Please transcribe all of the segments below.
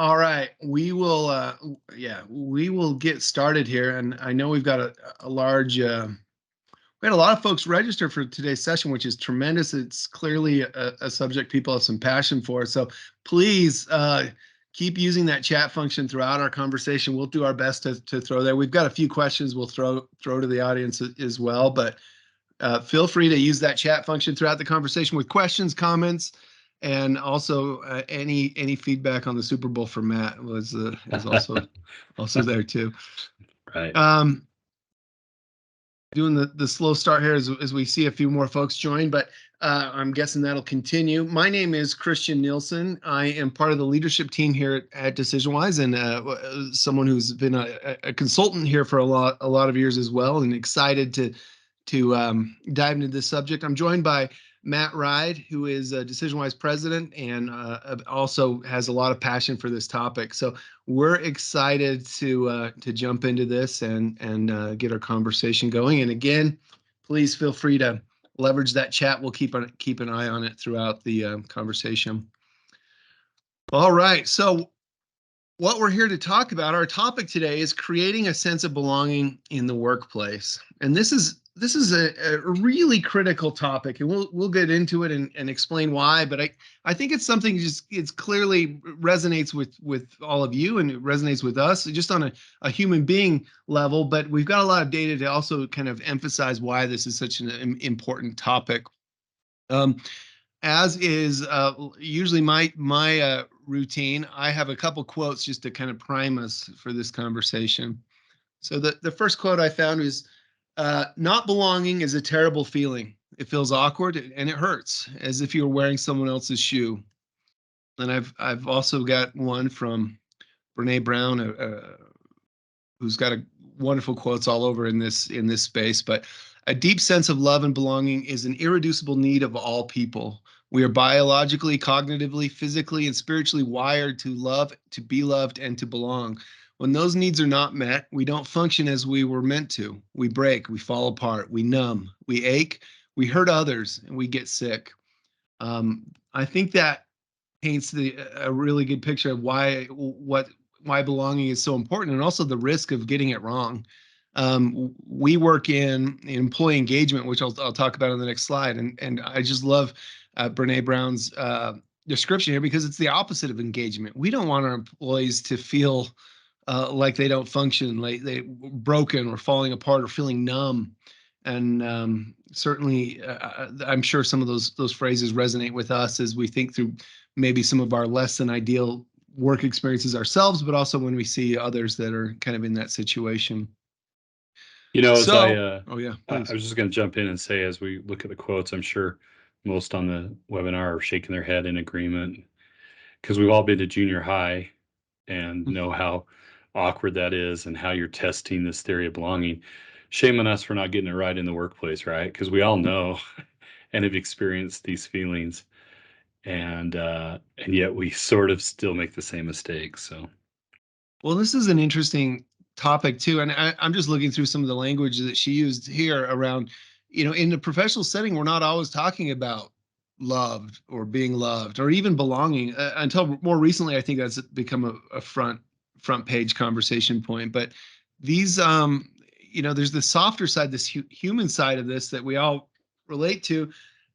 All right, we will get started here. And I know we've got a large, we had a lot of folks register for today's session, which is tremendous. It's clearly a subject people have some passion for. So please keep using that chat function throughout our conversation. We'll do our best to throw there. We've got a few questions we'll throw to the audience as well, but feel free to use that chat function throughout the conversation with questions, comments, and also any feedback on the Super Bowl for Matt is also there too. Right. Doing the slow start here as we see a few more folks join, but I'm guessing that'll continue. My name is Christian Nielson. I am part of the leadership team here at DecisionWise, and someone who's been a consultant here for a lot of years as well, and excited to dive into this subject. I'm joined by Matt Wride, who is DecisionWise president and also has a lot of passion for this topic. So we're excited to jump into this and get our conversation going. And again, please feel free to leverage that chat. We'll keep an eye on it throughout the conversation. All right. So what we're here to talk about, our topic today is creating a sense of belonging in the workplace. And this is a really critical topic, and we'll get into it and explain why. But I think it's something it's clearly resonates with all of you, and it resonates with us just on a human being level. But we've got a lot of data to also kind of emphasize why this is such an important topic. As is usually my routine, I have a couple quotes just to kind of prime us for this conversation. So the first quote I found is, not belonging is a terrible feeling. It feels awkward and it hurts, as if you were wearing someone else's shoe. And I've also got one from Brene Brown, who's got wonderful quotes all over in this space. But a deep sense of love and belonging is an irreducible need of all people. We are biologically, cognitively, physically, and spiritually wired to love, to be loved, and to belong. When those needs are not met, we don't function as we were meant to. We break, we fall apart, we numb, we ache, we hurt others, and we get sick. I think that paints a really good picture of why belonging is so important, and also the risk of getting it wrong. We work in employee engagement, which I'll talk about on the next slide, and I just love Brene Brown's description here, because it's the opposite of engagement. We don't want our employees to feel like they don't function, like they're broken or falling apart or feeling numb. And certainly, I'm sure some of those phrases resonate with us as we think through maybe some of our less than ideal work experiences ourselves, but also when we see others that are kind of in that situation. You know, I was just going to jump in and say, as we look at the quotes, I'm sure most on the webinar are shaking their head in agreement, because we've all been to junior high and know how awkward that is and how you're testing this theory of belonging. Shame on us for not getting it right in the workplace, right? Because we all know and have experienced these feelings, and yet we sort of still make the same mistakes. So, well, this is an interesting topic too, and I'm just looking through some of the language that she used here around, in the professional setting, we're not always talking about loved or being loved or even belonging until more recently. I think that's become a front page conversation point. But these, there's the softer side, this human side of this that we all relate to.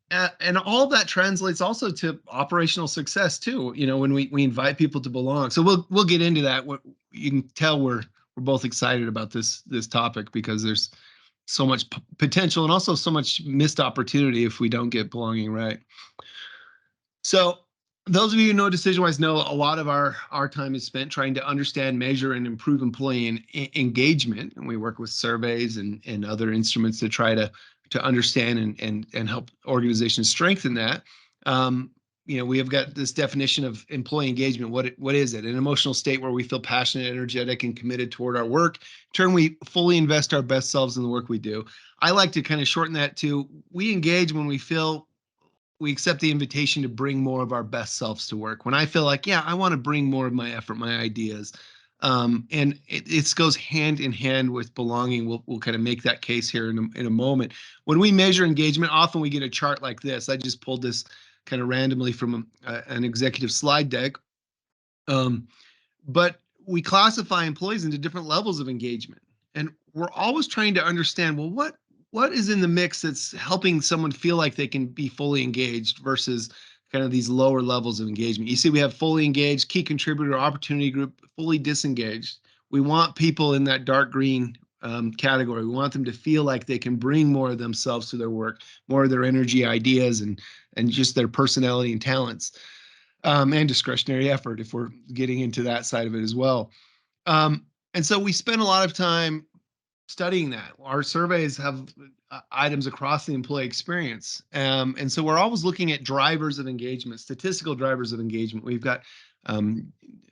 And all that translates also to operational success too. When we invite people to belong. So we'll get into that. You can tell we're both excited about this topic, because there's so much potential and also so much missed opportunity if we don't get belonging right. So those of you who know DecisionWise know a lot of our time is spent trying to understand, measure, and improve employee engagement. And we work with surveys and other instruments to try to understand and help organizations strengthen that. We have got this definition of employee engagement. What is it? An emotional state where we feel passionate, energetic, and committed toward our work. In turn, we fully invest our best selves in the work we do. I like to kind of shorten that to, we engage when we feel we accept the invitation to bring more of our best selves to work. When I feel like, I want to bring more of my effort, my ideas. And it goes hand in hand with belonging. We'll kind of make that case here in a moment. When we measure engagement, often we get a chart like this. I just pulled this kind of randomly from an executive slide deck. but we classify employees into different levels of engagement, and we're always trying to understand, well, what is in the mix that's helping someone feel like they can be fully engaged versus kind of these lower levels of engagement. You see, we have fully engaged, key contributor, opportunity group, fully disengaged. We want people in that dark green category. We want them to feel like they can bring more of themselves to their work, more of their energy, ideas, and just their personality and talents, and discretionary effort if we're getting into that side of it as well. And so we spend a lot of time studying that. Our surveys have items across the employee experience. And so we're always looking at drivers of engagement, statistical drivers of engagement. We've got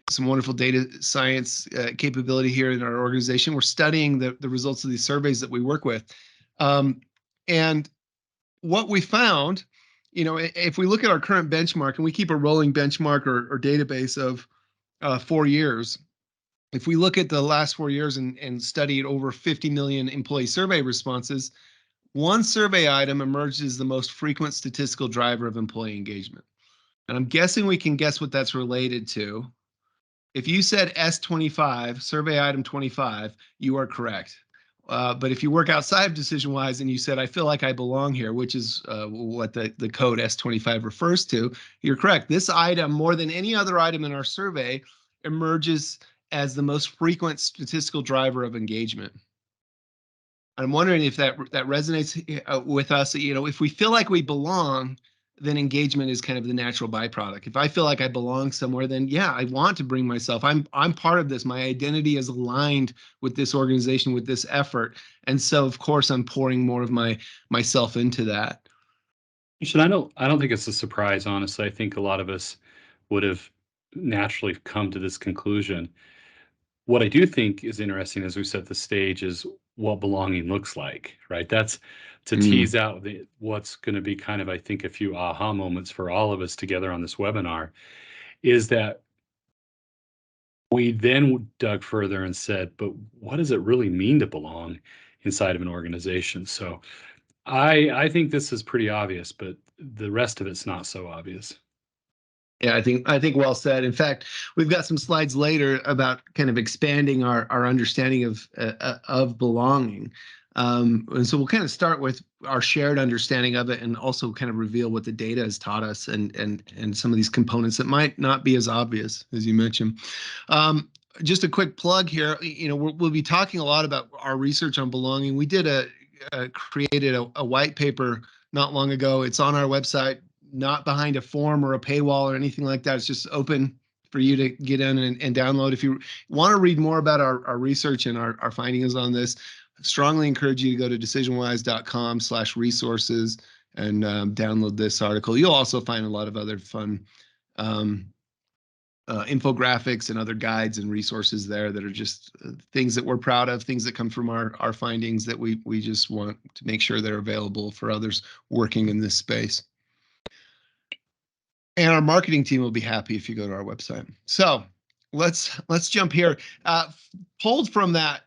some wonderful data science capability here in our organization. We're studying the results of these surveys that we work with. And what we found, if we look at our current benchmark, and we keep a rolling benchmark or database of 4 years, if we look at the last 4 years and studied over 50 million employee survey responses, one survey item emerged as the most frequent statistical driver of employee engagement. And I'm guessing we can guess what that's related to. If you said S25, survey item 25, you are correct. But if you work outside of DecisionWise and you said, I feel like I belong here, which is what the code S25 refers to, you're correct. This item, more than any other item in our survey, emerges as the most frequent statistical driver of engagement. I'm wondering if that resonates with us. If we feel like we belong, then engagement is kind of the natural byproduct. If I feel like I belong somewhere, then yeah, I want to bring myself. I'm part of this. My identity is aligned with this organization, with this effort, and so of course I'm pouring more of myself into that. I don't think it's a surprise, honestly. I think a lot of us would have naturally come to this conclusion. What I do think is interesting as we set the stage is what belonging looks like, right? That's to Mm. tease out what's going to be kind of, I think, a few aha moments for all of us together on this webinar is that we then dug further and said, but what does it really mean to belong inside of an organization? So I think this is pretty obvious, but the rest of it's not so obvious. Yeah, I think well said. In fact, we've got some slides later about kind of expanding our understanding of belonging. And so we'll kind of start with our shared understanding of it, and also kind of reveal what the data has taught us, and some of these components that might not be as obvious as you mentioned. Just a quick plug here. We'll be talking a lot about our research on belonging. We created a white paper not long ago. It's on our website, not behind a form or a paywall or anything like that. It's just open for you to get in and download. If you want to read more about our research and our findings on this, I strongly encourage you to go to decisionwise.com/resources and download this article. You'll also find a lot of other fun um, infographics and other guides and resources there that are just things that we're proud of, things that come from our findings that we just want to make sure they're available for others working in this space. And our marketing team will be happy if you go to our website. So let's jump here. Pulled from that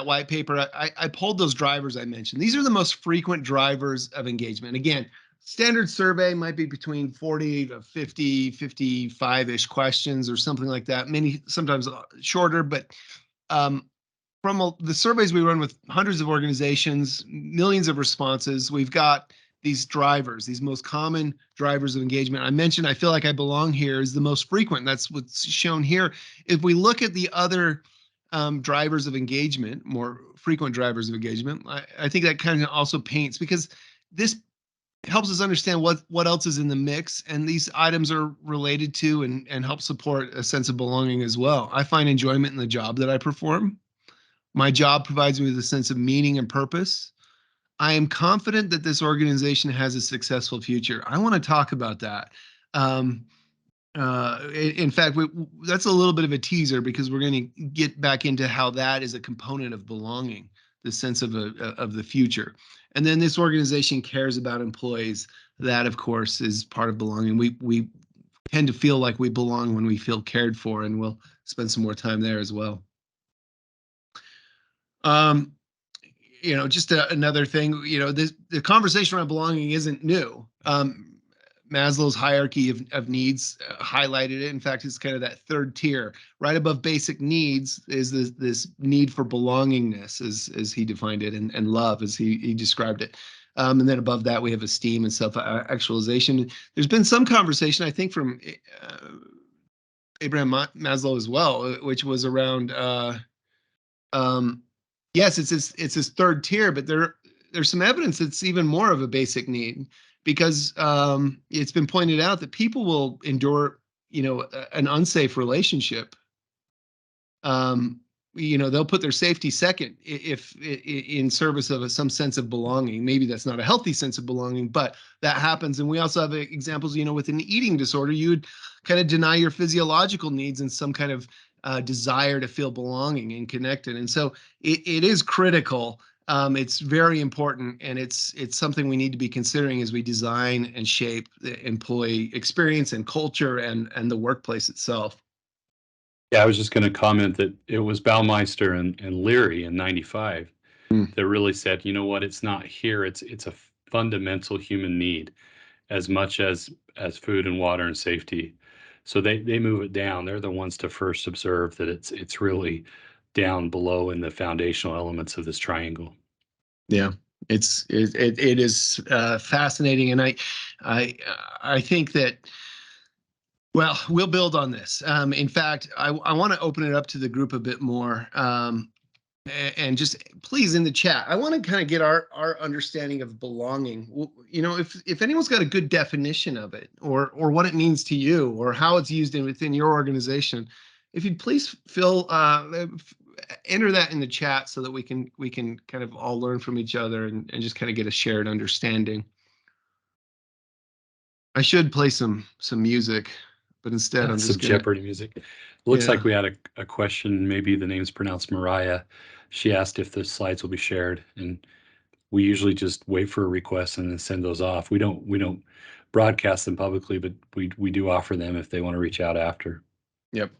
white paper, I pulled those drivers I mentioned. These are the most frequent drivers of engagement. Again, standard survey might be between 40 to 50, 55-ish questions or something like that. Many sometimes shorter, but from the surveys we run with hundreds of organizations, millions of responses, we've got these drivers, these most common drivers of engagement. I mentioned I feel like I belong here is the most frequent. That's what's shown here. If we look at the other drivers of engagement, more frequent drivers of engagement, I think that kind of also paints, because this helps us understand what else is in the mix, and these items are related to and help support a sense of belonging as well. I find enjoyment in the job that I perform. My job provides me with a sense of meaning and purpose. I am confident that this organization has a successful future. I want to talk about that. Um, in fact, that's a little bit of a teaser, because we're going to get back into how that is a component of belonging, the sense of the future. And then this organization cares about employees. That, of course, is part of belonging. We tend to feel like we belong when we feel cared for, and we'll spend some more time there as well. Um, just another thing, the conversation around belonging isn't new. Maslow's hierarchy of needs highlighted it. In fact, it's kind of that third tier. Right above basic needs is this need for belongingness, as he defined it, and love, as he described it. And then above that, we have esteem and self-actualization. There's been some conversation, I think, from Abraham Maslow as well, which was around um, yes, it's this third tier, but there's some evidence it's even more of a basic need because it's been pointed out that people will endure, an unsafe relationship. Um, they'll put their safety second if in service of some sense of belonging. Maybe that's not a healthy sense of belonging, but that happens. And we also have examples, with an eating disorder, you would kind of deny your physiological needs in some kind of desire to feel belonging and connected. And so it is critical. It's very important, and it's something we need to be considering as we design and shape the employee experience and culture and the workplace itself. Yeah, I was just going to comment that it was Baumeister and Leary in '95 Mm. that really said, you know what, it's not here. It's a fundamental human need as much as food and water and safety. So they move it down. They're the ones to first observe that it's really down below in the foundational elements of this triangle. Yeah, it is fascinating, and I I think that, well, we'll build on this. In fact, I want to open it up to the group a bit more, and just please in the chat, I want to kind of get our understanding of belonging. If anyone's got a good definition of it, or what it means to you, or how it's used within your organization, if you'd please enter that in the chat so that we can kind of all learn from each other and just kind of get a shared understanding. I should play some music, but instead I'm Some just gonna, Jeopardy music. Looks yeah. like we had a question. Maybe the name's pronounced Mariah. She asked if the slides will be shared, and we usually just wait for a request and then send those off. We don't broadcast them publicly, but we do offer them if they want to reach out after. Yep.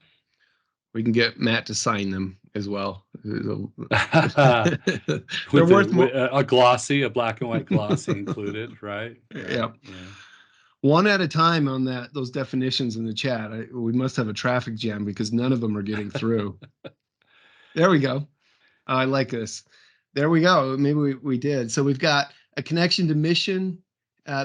We can get Matt to sign them as well. They're With worth more. a glossy, a black and white glossy included, right? Yeah. Right. Yeah. One at a time on those definitions in the chat. We must have a traffic jam because none of them are getting through. There we go. I like this. There we go. Maybe we did. So we've got a connection to mission,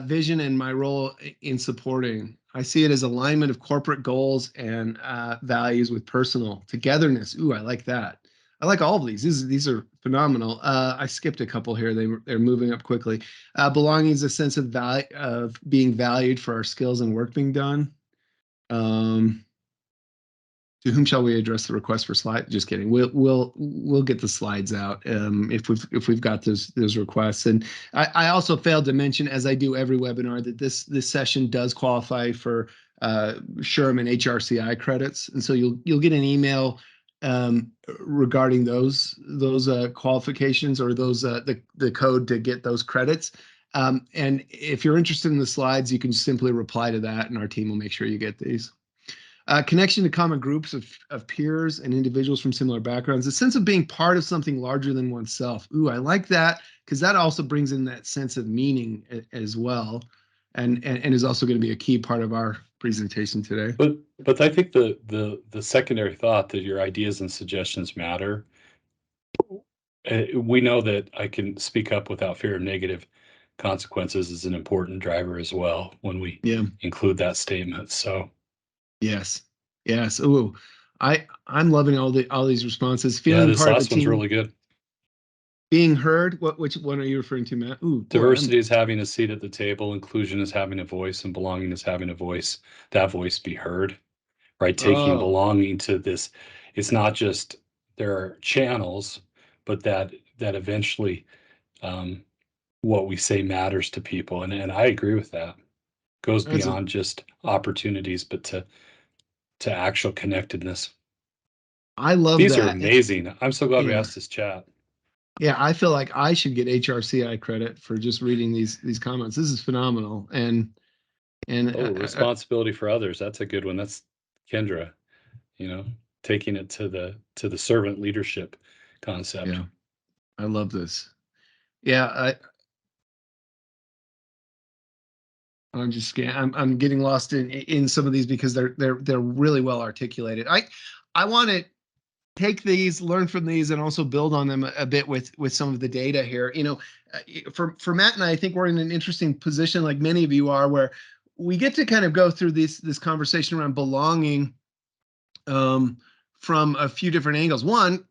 vision, and my role in supporting. I see it as alignment of corporate goals and values with personal togetherness. Ooh, I like that. I like all of these. These are phenomenal. I skipped a couple here. They're moving up quickly. Belonging is a sense of value, of being valued for our skills and work being done. Um, to whom shall we address the request for slide? Just kidding. We'll get the slides out if we've got those requests. And I also failed to mention, as I do every webinar, that this session does qualify for SHRM and HRCI credits, and so you'll get an email regarding those qualifications, or those the code to get those credits. And if you're interested in the slides, you can simply reply to that, and our team will make sure you get these. Connection to common groups of peers and individuals from similar backgrounds, a sense of being part of something larger than oneself. Ooh, I like that, because that also brings in that sense of meaning as well, and is also going to be a key part of our presentation today. But I think the secondary thought that your ideas and suggestions matter. We know that I can speak up without fear of negative consequences is an important driver as well when we Yeah. include that statement. So Yes. Yes. Ooh, I'm loving all these responses. yeah, Feeling this part of a last one's team, really good. being heard. Which one are you referring to, Matt? Ooh, boy, Diversity is having a seat at the table, inclusion is having a voice, and belonging is having a voice. That voice be heard, right? Taking oh, belonging to this. It's not just there are channels, but that eventually what we say matters to people. And I agree with that. Goes that's a beyond just opportunities, but to actual connectedness. I love These are that. amazing. I'm so glad we Yeah. asked this chat. Yeah, I feel like I should get HRCI credit for just reading these comments. This is phenomenal, and Oh, responsibility for others. That's a good one. That's Kendra, you know, taking it to the servant leadership concept. yeah, I love this. Yeah, I'm getting lost in some of these because they're really well articulated. I want to take these, learn from these, and also build on them a bit with some of the data here. For Matt and I think we're in an interesting position, like many of you are, where we get to kind of go through this conversation around belonging from a few different angles. One,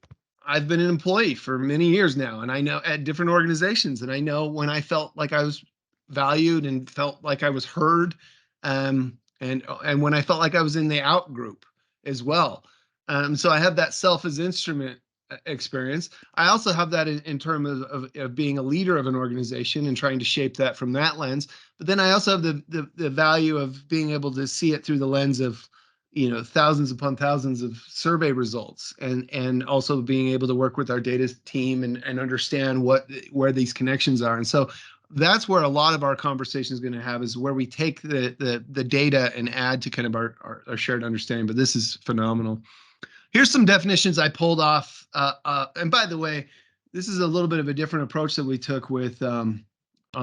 I've been an employee for many years now, and I know at different organizations, and I know when I felt like I was valued and felt like I was heard, and when I felt like I was in the out group as well. So I have that self as instrument experience. I also have that in terms of being a leader of an organization and trying to shape that from that lens. But then I also have the value of being able to see it through the lens of thousands upon thousands of survey results, and also being able to work with our data team and understand where these connections are. And so that's where a lot of our conversation is going to have, is where we take the data and add to kind of our shared understanding. But this is phenomenal. Here's some definitions I pulled off. And by the way, this is a little bit of a different approach that we took with on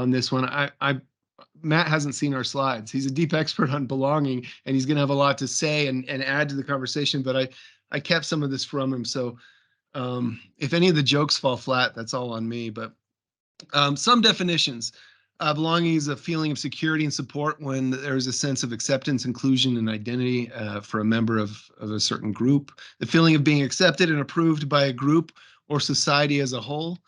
this one. Matt hasn't seen our slides. He's a deep expert on belonging, and he's going to have a lot to say and add to the conversation. But I kept some of this from him. So if any of the jokes fall flat, that's all on me. But some definitions. Belonging is a feeling of security and support when there's a sense of acceptance, inclusion, and identity for a member of a certain group. The feeling of being accepted and approved by a group or society as a whole.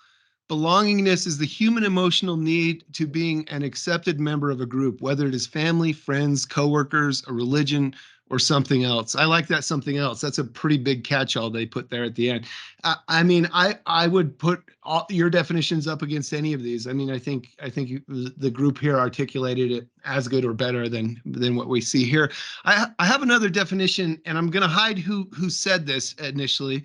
Belongingness is the human emotional need to being an accepted member of a group, whether it is family, friends, coworkers, a religion, or something else. I like that something else. That's a pretty big catch-all they put there at the end. I mean, I would put all your definitions up against any of these. I mean, I think the group here articulated it as good or better than what we see here. I have another definition, and I'm going to hide who said this initially.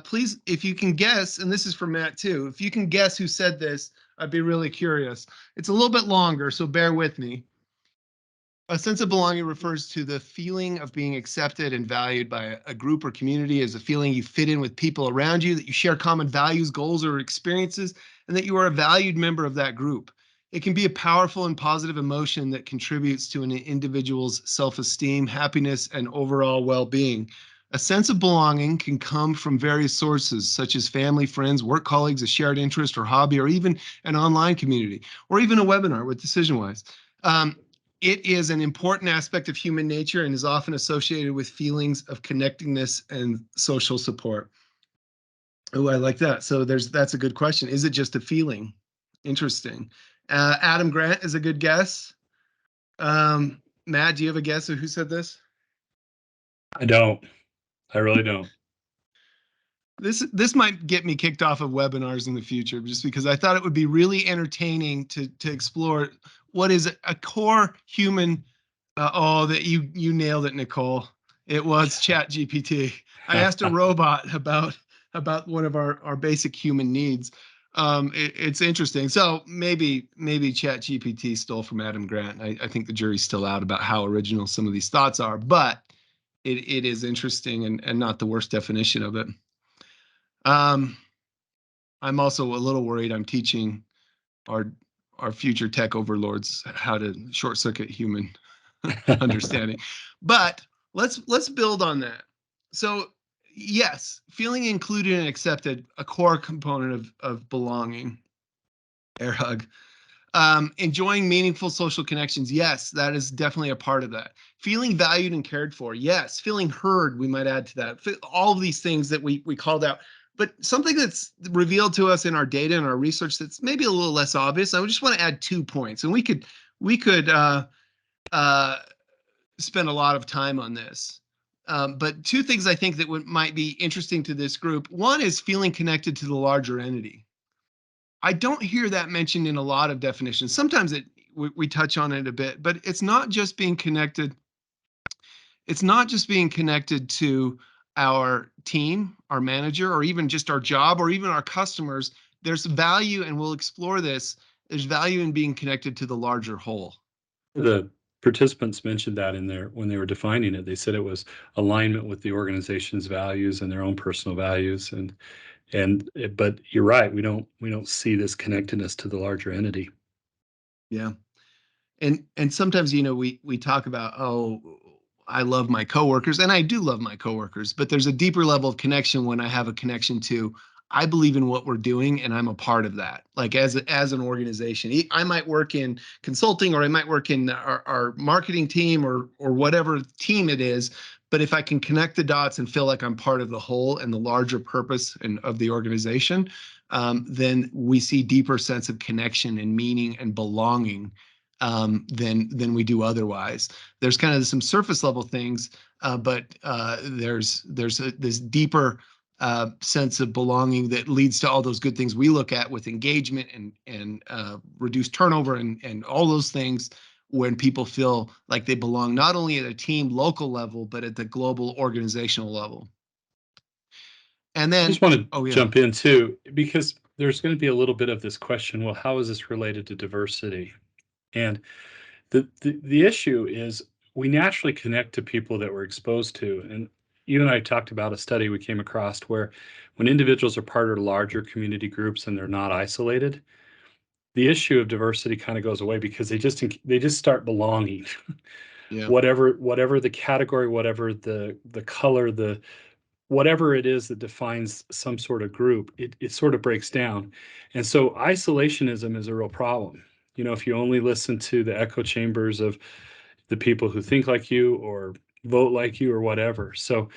Please, if you can guess, and this is for Matt too, if you can guess who said this, I'd be really curious. It's a little bit longer, so bear with me. A sense of belonging refers to the feeling of being accepted and valued by a group or community, as a feeling you fit in with people around you, that you share common values, goals, or experiences, and that you are a valued member of that group. It can be a powerful and positive emotion that contributes to an individual's self-esteem, happiness, and overall well-being. A sense of belonging can come from various sources, such as family, friends, work colleagues, a shared interest or hobby, or even an online community, or even a webinar with DecisionWise. It is an important aspect of human nature and is often associated with feelings of connectedness and social support. Oh, I like that. So that's a good question. Is it just a feeling? Interesting. Adam Grant is a good guess. Matt, do you have a guess of who said this? I don't. I really don't. This might get me kicked off of webinars in the future, just because I thought it would be really entertaining to explore what is a core human. That you nailed it, Nicole. It was Chat GPT. I asked a robot about one of our basic human needs. It's interesting. So maybe Chat GPT stole from Adam Grant. I think the jury's still out about how original some of these thoughts are, but it is interesting and not the worst definition of it. I'm also a little worried I'm teaching our future tech overlords how to short circuit human understanding. But let's build on that. So yes, feeling included and accepted, a core component of belonging. Air hug. Enjoying meaningful social connections. Yes, that is definitely a part of that. Feeling valued and cared for. Yes. Feeling heard, we might add to that. All of these things that we called out. But something that's revealed to us in our data and our research that's maybe a little less obvious. I just want to add 2 points, and we could spend a lot of time on this. But 2 things I think that might be interesting to this group. One is feeling connected to the larger entity. I don't hear that mentioned in a lot of definitions. Sometimes we touch on it a bit, but it's not just being connected. It's not just being connected to our team, our manager, or even just our job, or even our customers. There's value, and we'll explore this. There's value in being connected to the larger whole. The participants mentioned that in there when they were defining it. They said it was alignment with the organization's values and their own personal values. But you're right. We don't see this connectedness to the larger entity. Yeah. And sometimes, we talk about, oh, I love my coworkers, and I do love my coworkers, but there's a deeper level of connection when I have a connection to, I believe in what we're doing and I'm a part of that. Like as an organization, I might work in consulting, or I might work in our marketing team, or whatever team it is. But if I can connect the dots and feel like I'm part of the whole and the larger purpose of the organization, then we see deeper sense of connection and meaning and belonging, than we do otherwise. There's kind of some surface level things, but there's this deeper sense of belonging that leads to all those good things we look at with engagement and reduced turnover and all those things, when people feel like they belong not only at a team local level but at the global organizational level. And I just then, want to oh yeah, jump in too, because there's going to be a little bit of this question. Well, how is this related to diversity? And the issue is we naturally connect to people that we're exposed to. And you and I talked about a study we came across where when individuals are part of larger community groups and they're not isolated, the issue of diversity kind of goes away because they just start belonging. yeah. Whatever the category, whatever the color, the whatever it is that defines some sort of group, it sort of breaks down. And so isolationism is a real problem. If you only listen to the echo chambers of the people who think like you or vote like you or whatever. So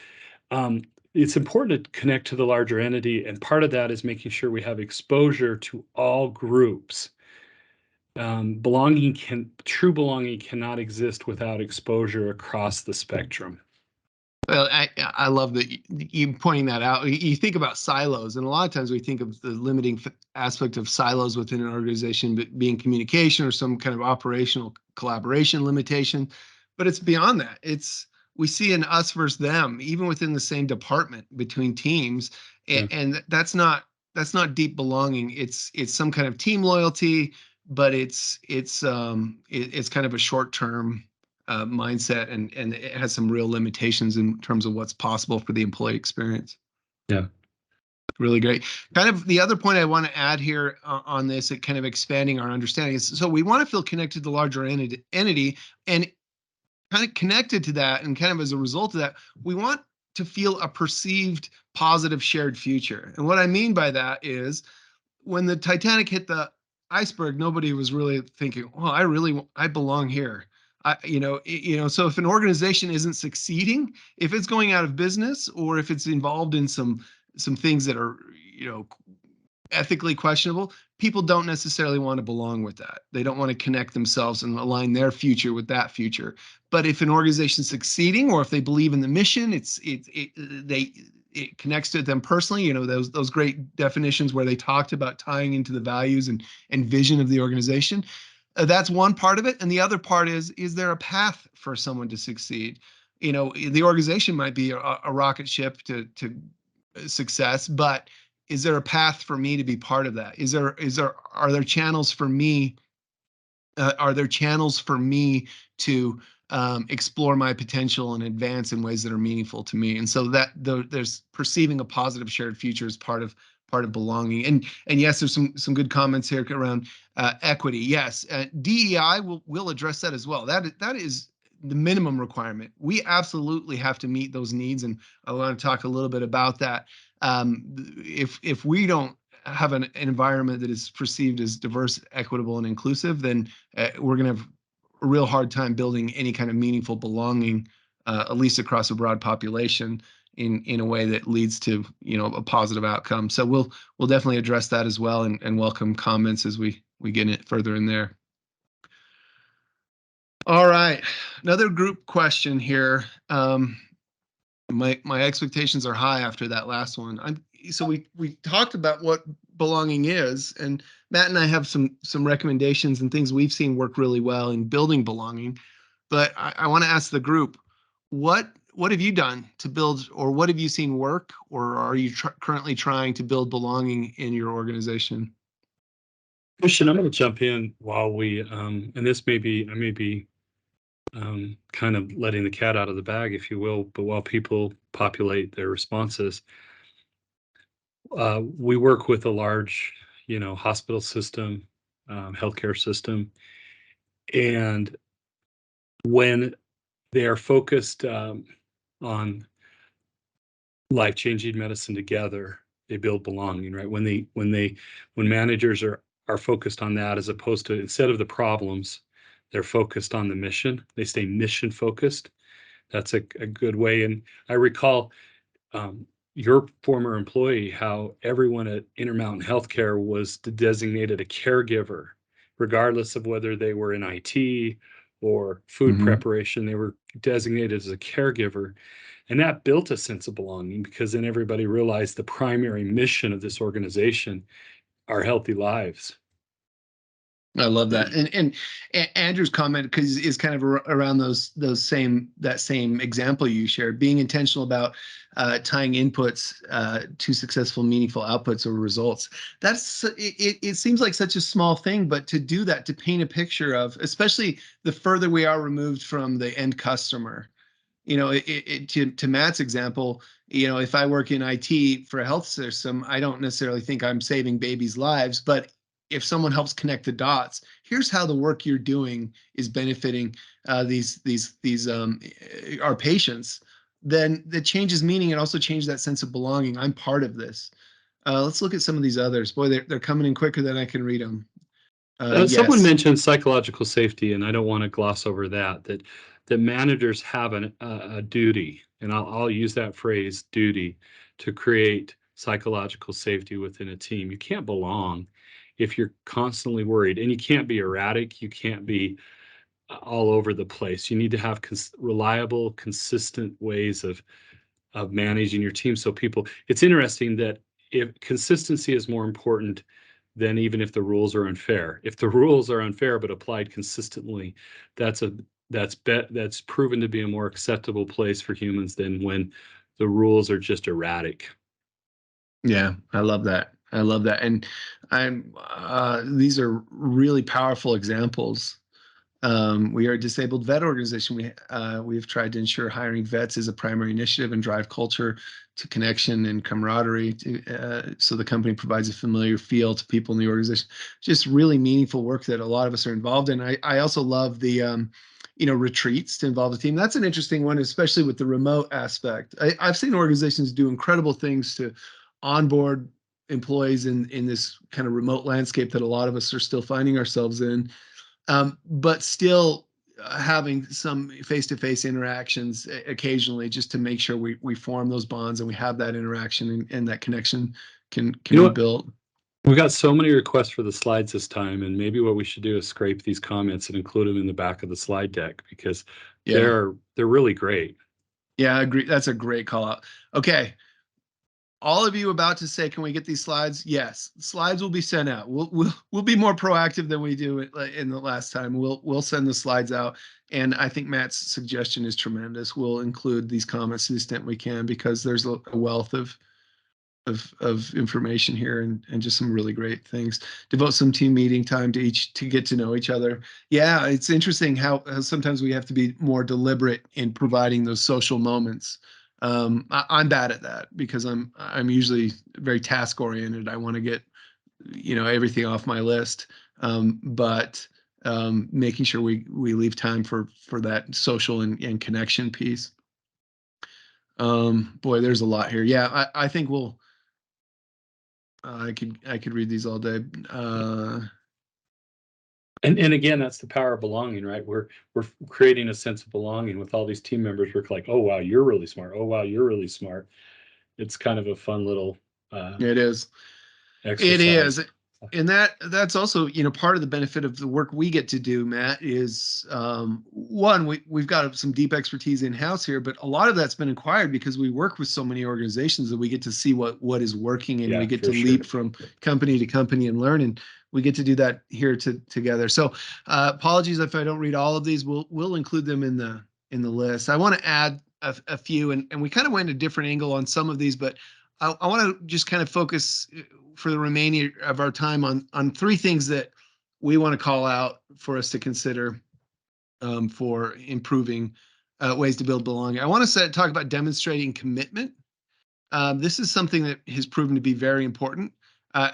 um, it's important to connect to the larger entity. And part of that is making sure we have exposure to all groups. True belonging cannot exist without exposure across the spectrum. Well, I love that you pointing that out. You think about silos, and a lot of times we think of the limiting aspect of silos within an organization being communication or some kind of operational collaboration limitation, but it's beyond that. We see an us versus them, even within the same department between teams, Yeah. and that's not deep belonging. It's some kind of team loyalty, but it's kind of a short term mindset, and it has some real limitations in terms of what's possible for the employee experience. Yeah. Really great. Kind of the other point I want to add here on this, kind of expanding our understanding, is so we want to feel connected to the larger entity, and kind of connected to that, and kind of as a result of that, we want to feel a perceived positive shared future. And what I mean by that is, when the Titanic hit the iceberg, nobody was really thinking, "Oh, I belong here." So if an organization isn't succeeding, if it's going out of business, or if it's involved in some things that are, ethically questionable, people don't necessarily want to belong with that. They don't want to connect themselves and align their future with that future. But if an organization's succeeding, or if they believe in the mission, it connects to them personally. Those great definitions where they talked about tying into the values and vision of the organization. That's one part of it, and the other part is there a path for someone to succeed? The organization might be a rocket ship to success, but is there a path for me to be part of that? Are there channels for me? Are there channels for me to explore my potential and advance in ways that are meaningful to me? And so there's perceiving a positive shared future as part of belonging. And yes, there's some good comments here around equity. Yes, DEI will address that as well. That is the minimum requirement. We absolutely have to meet those needs, and I want to talk a little bit about that. If we don't have an environment that is perceived as diverse, equitable, and inclusive, then we're going to have a real hard time building any kind of meaningful belonging, at least across a broad population, in a way that leads to a positive outcome. So we'll definitely address that as well, and welcome comments as we get it further in there. All right, another group question here. My expectations are high after that last one. So we talked about what belonging is, and Matt and I have some recommendations and things we've seen work really well in building belonging. But I want to ask the group, what have you done to build, or what have you seen work, or are you currently trying to build belonging in your organization? Christian, I'm going to jump in while and this I may be kind of letting the cat out of the bag, if you will, but while people populate their responses, we work with a large, hospital system, healthcare system, And when they are focused on life-changing medicine together, they build belonging, right? When managers are focused on that, as opposed to, instead of the problems, they're focused on the mission. They stay mission focused. That's a good way. And I recall your former employee, how everyone at Intermountain Healthcare was designated a caregiver, regardless of whether they were in IT or food Hmm. preparation. They were designated as a caregiver. And that built a sense of belonging, because then everybody realized the primary mission of this organization are healthy lives. I love that. And Andrew's comment, because is kind of around that same example you shared, being intentional about tying inputs to successful, meaningful outputs or results. It seems like such a small thing, but to do that, to paint a picture of, especially the further we are removed from the end customer, to Matt's example, if I work in IT for a health system, I don't necessarily think I'm saving babies' lives, but if someone helps connect the dots, here's how the work you're doing is benefiting our patients. Then that changes meaning and also changes that sense of belonging. I'm part of this. Let's look at some of these others. Boy, they're coming in quicker than I can read them. Someone Yes. mentioned psychological safety, and I don't want to gloss over that managers have a duty, and I'll use that phrase, duty, to create psychological safety within a team. You can't belong if you're constantly worried, and you can't be erratic. You can't be all over the place. You need to have reliable, consistent ways of managing your team. So people, it's interesting that if consistency is more important than even if the rules are unfair. If the rules are unfair but applied consistently, that's that's proven to be a more acceptable place for humans than when the rules are just erratic. Yeah, I love that. I love that. And these are really powerful examples. We are a disabled vet organization. We've tried to ensure hiring vets is a primary initiative and drive culture to connection and camaraderie so the company provides a familiar feel to people in the organization. Just really meaningful work that a lot of us are involved in. I also love the retreats to involve the team. That's an interesting one, especially with the remote aspect. I've seen organizations do incredible things to onboard employees in this kind of remote landscape that a lot of us are still finding ourselves in, but still having some face-to-face interactions occasionally, just to make sure we form those bonds and we have that interaction, and that connection can You know be what? built. We got so many requests for the slides this time, and maybe what we should do is scrape these comments and include them in the back of the slide deck, because Yeah, they're really great. yeah, I agree. That's a great call out. Okay, all of you about to say, can we get these slides? Yes, slides will be sent out. We'll be more proactive than we do in the last time. We'll send the slides out, and I think Matt's suggestion is tremendous. We'll include these comments to the extent we can, because there's a wealth of information here, and just some really great things. Devote some team meeting time to get to know each other. Yeah, it's interesting how sometimes we have to be more deliberate in providing those social moments. I'm bad at that because I'm usually very task oriented. I want to get everything off my list, but making sure we leave time for that social and connection piece. Boy, there's a lot here. Yeah, I think we'll I could read these all day. And again, that's the power of belonging, right? We're creating a sense of belonging with all these team members. We're like, oh wow, you're really smart. Oh wow, you're really smart. It's kind of a fun little It is. It exercise. is. And that's also, part of the benefit of the work we get to do, Matt, is one, we've got some deep expertise in house here, but a lot of that's been acquired because we work with so many organizations that we get to see what is working, and we Yeah, get for to sure. leap from company to company and learn. And we get to do that here together. So apologies if I don't read all of these. We'll include them in the list. I want to add a few, and we kind of went a different angle on some of these, but I want to just kind of focus for the remaining of our time on three things that we want to call out for us to consider for improving ways to build belonging. I want to talk about demonstrating commitment. This is something that has proven to be very important.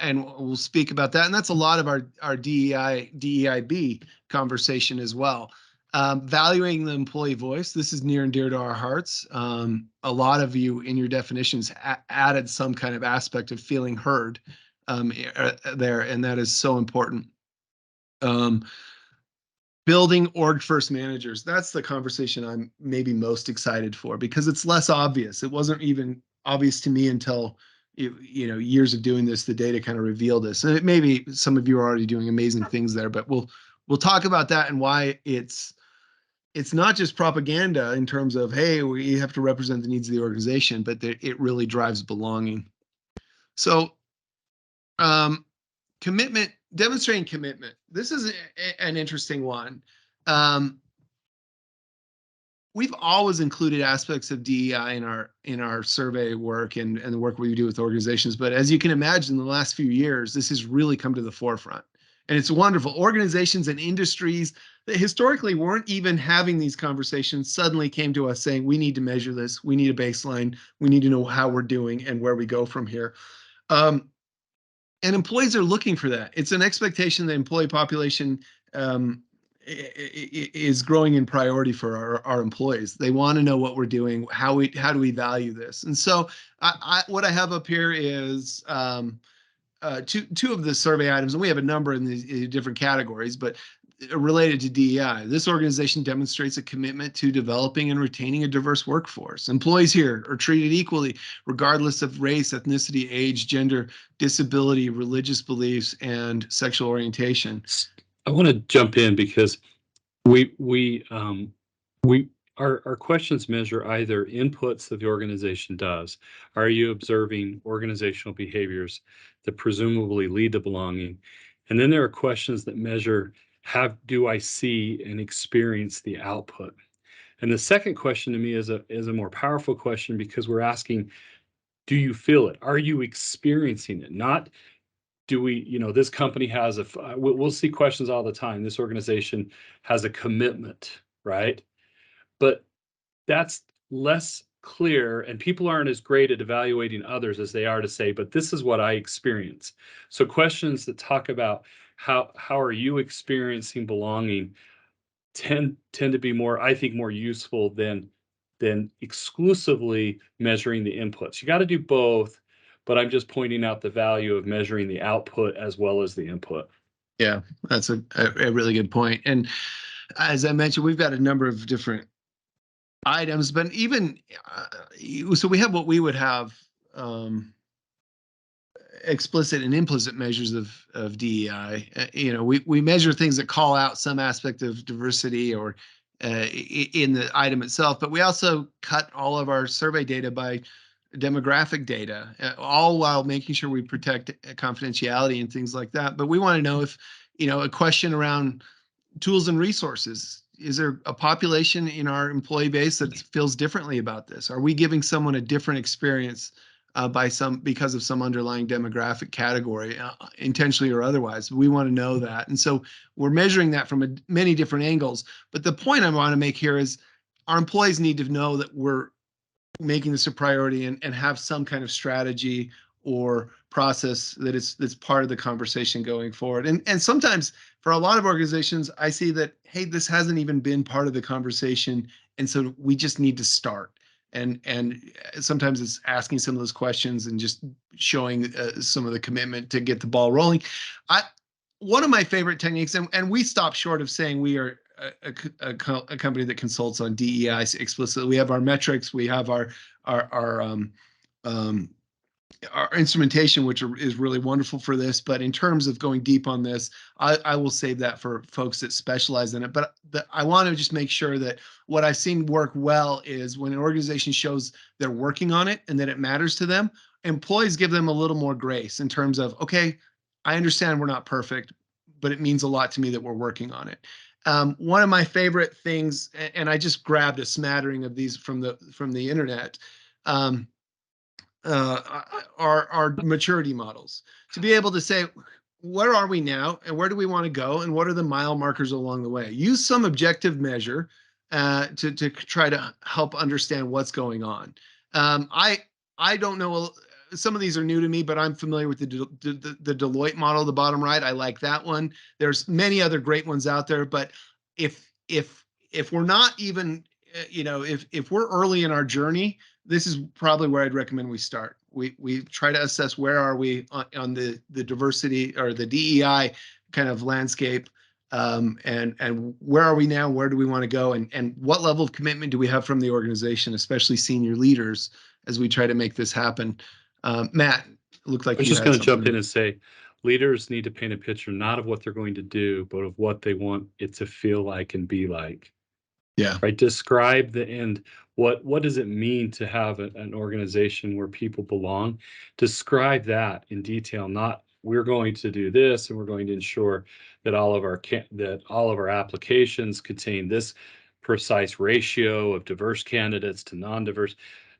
and we'll speak about that. And that's a lot of our DEIB conversation as well. Valuing the employee voice. This is near and dear to our hearts. A lot of you in your definitions added some kind of aspect of feeling heard there, and that is so important. Building org first managers. That's the conversation I'm maybe most excited for, because it's less obvious. It wasn't even obvious to me until years of doing this. The data kind of revealed this, and maybe some of you are already doing amazing things there, but we'll talk about that and why it's not just propaganda in terms of, hey, we have to represent the needs of the organization, but it really drives belonging. So commitment, demonstrating commitment. This is an interesting one. We've always included aspects of DEI in our survey work and the work we do with organizations. But as you can imagine, in the last few years, this has really come to the forefront. And it's wonderful. Organizations and industries that historically weren't even having these conversations suddenly came to us saying, we need to measure this. We need a baseline. We need to know how we're doing and where we go from here. And employees are looking for that. It's an expectation that employee population is growing in priority for our employees. They want to know what we're doing, how do we value this. And so what I have up here is two of the survey items, and we have a number in these different categories, but related to DEI. This organization demonstrates a commitment to developing and retaining a diverse workforce. Employees here are treated equally, regardless of race, ethnicity, age, gender, disability, religious beliefs, and sexual orientation. I want to jump in because our questions measure either inputs that the organization does. Are you observing organizational behaviors that presumably lead to belonging? And then there are questions that measure, do I see and experience the output? And the second question to me is a more powerful question, because we're asking, do you feel it? Are you experiencing it? Not, do we, this company has we'll see questions all the time. This organization has a commitment, right? But that's less clear, and people aren't as great at evaluating others as they are to say, but this is what I experience. So questions that talk about how are you experiencing belonging tend to be more, I think, more useful than exclusively measuring the inputs. You got to do both, but I'm just pointing out the value of measuring the output as well as the input. Yeah, that's a really good point. And as I mentioned, we've got a number of different items, but even so we have what we would have explicit and implicit measures of DEI. We measure things that call out some aspect of diversity or in the item itself, but we also cut all of our survey data by demographic data, all while making sure we protect confidentiality and things like that. But we want to know if, a question around tools and resources. Is there a population in our employee base that feels differently about this? Are we giving someone a different experience because of some underlying demographic category, intentionally or otherwise? We want to know that. And so we're measuring that from many different angles. But the point I want to make here is our employees need to know that we're making this a priority and have some kind of strategy or process that's part of the conversation going forward. And sometimes for a lot of organizations, I see that, hey, this hasn't even been part of the conversation. And so we just need to start. And sometimes it's asking some of those questions and just showing some of the commitment to get the ball rolling. One of my favorite techniques, and we stop short of saying we are a company that consults on DEI explicitly. We have our metrics, we have our instrumentation, which is really wonderful for this. But in terms of going deep on this, I will save that for folks that specialize in it. But I want to just make sure that what I've seen work well is when an organization shows they're working on it and that it matters to them, employees give them a little more grace in terms of, okay, I understand we're not perfect, but it means a lot to me that we're working on it. One of my favorite things, and I just grabbed a smattering of these from the internet, are maturity models, to be able to say, where are we now and where do we want to go and what are the mile markers along the way? Use some objective measure to try to help understand what's going on. I don't know some of these are new to me, but I'm familiar with the Deloitte model, the bottom right. I like that one. There's many other great ones out there, but if we're not even, if we're early in our journey, this is probably where I'd recommend we start. We try to assess where are we on the diversity or the DEI kind of landscape, and where are we now? Where do we want to go? And what level of commitment do we have from the organization, especially senior leaders, as we try to make this happen? Matt, it looked I like was you just had going to jump in something. and say leaders need to paint a picture not of what they're going to do, but of what they want it to feel like and be like. Yeah. Right? Describe the end. What does it mean to have an organization where people belong? Describe that in detail, not we're going to do this and we're going to ensure that all of our applications contain this precise ratio of diverse candidates to non-diverse.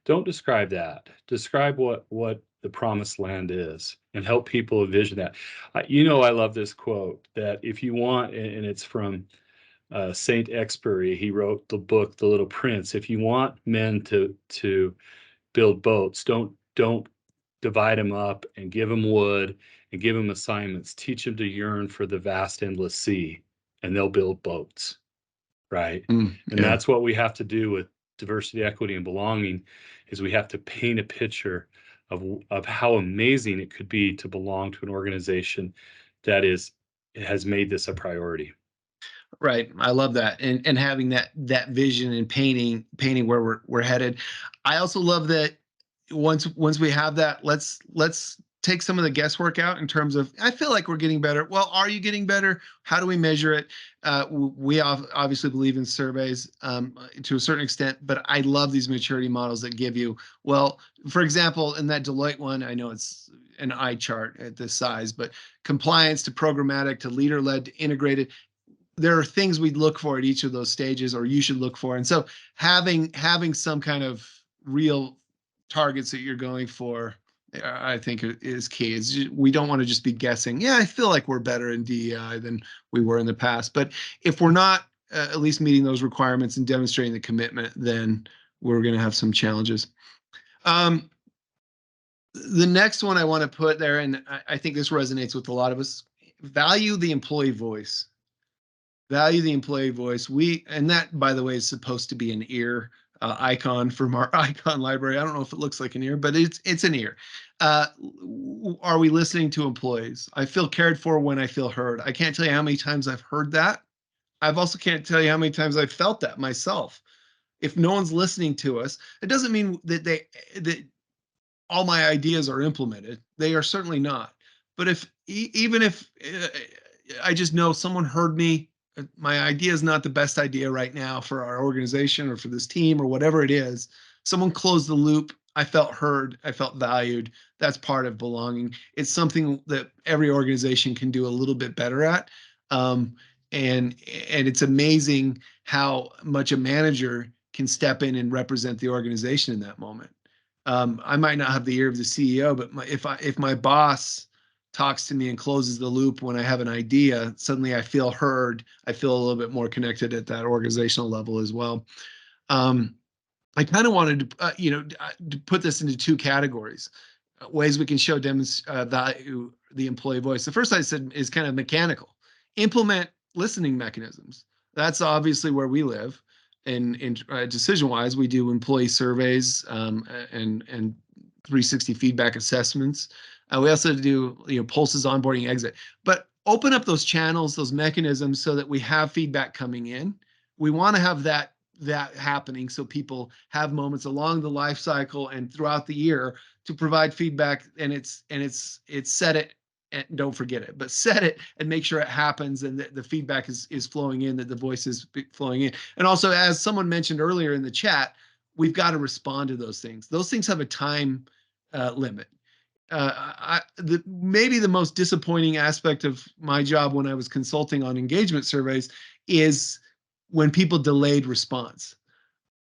Don't describe that. Describe what the promised land is and help people envision that. I love this quote that if you want, and it's from Saint Exupéry. He wrote the book The Little Prince. If you want men to build boats, don't divide them up and give them wood and give them assignments. Teach them to yearn for the vast endless sea, and they'll build boats, right? And Yeah. that's what we have to do with diversity, equity, and belonging. Is we have to paint a picture of how amazing it could be to belong to an organization that has made this a priority. Right. I love that. And having that vision and painting where we're headed. I also love that once we have that, let's take some of the guesswork out in terms of I feel like we're getting better. Well, are you getting better? How do we measure it? We obviously believe in surveys to a certain extent, but I love these maturity models that give you, well, for example, in that Deloitte one, I know it's an eye chart at this size, but compliance to programmatic to leader led to integrated, there are things we look for at each of those stages, or you should look for. And so having some kind of real targets that you're going for, I think is key. We don't want to just be guessing. Yeah, I feel like we're better in DEI than we were in the past. But if we're not at least meeting those requirements and demonstrating the commitment, then we're going to have some challenges. Um, the next one I want to put there, and I think this resonates with a lot of us: value the employee voice. Value the employee voice. And that, by the way, is supposed to be an ear icon from our icon library. I don't know if it looks like an ear, but it's an ear. Uh, are we listening to employees? I feel cared for when I feel heard. I can't tell you how many times I've heard that. I've also can't tell you how many times I've felt that myself. If no one's listening to us, it doesn't mean that all my ideas are implemented. They are certainly not. But even if I just know someone heard me, my idea is not the best idea right now for our organization or for this team or whatever it is. Someone closed the loop. I felt heard. I felt valued. That's part of belonging. It's something that every organization can do a little bit better at. Um, and it's amazing how much a manager can step in and represent the organization in that moment. I might not have the ear of the CEO, but if my boss talks to me and closes the loop when I have an idea, suddenly I feel heard. I feel a little bit more connected at that organizational level as well. Um, I kind of wanted to, to put this into two categories: ways we can show value the employee voice. The first I said is kind of mechanical. Implement listening mechanisms. That's obviously where we live. In DecisionWise, we do employee surveys and 360 feedback assessments. We also do pulses, onboarding, exit. But open up those channels, those mechanisms, so that we have feedback coming in. We want to have that happening so people have moments along the life cycle and throughout the year to provide feedback, and it's set it and don't forget it, but set it and make sure it happens and the feedback is flowing in, that the voice is flowing in. And also, as someone mentioned earlier in the chat, we've got to respond to those things. Those things have a time limit. Maybe the most disappointing aspect of my job when I was consulting on engagement surveys is when people delayed response.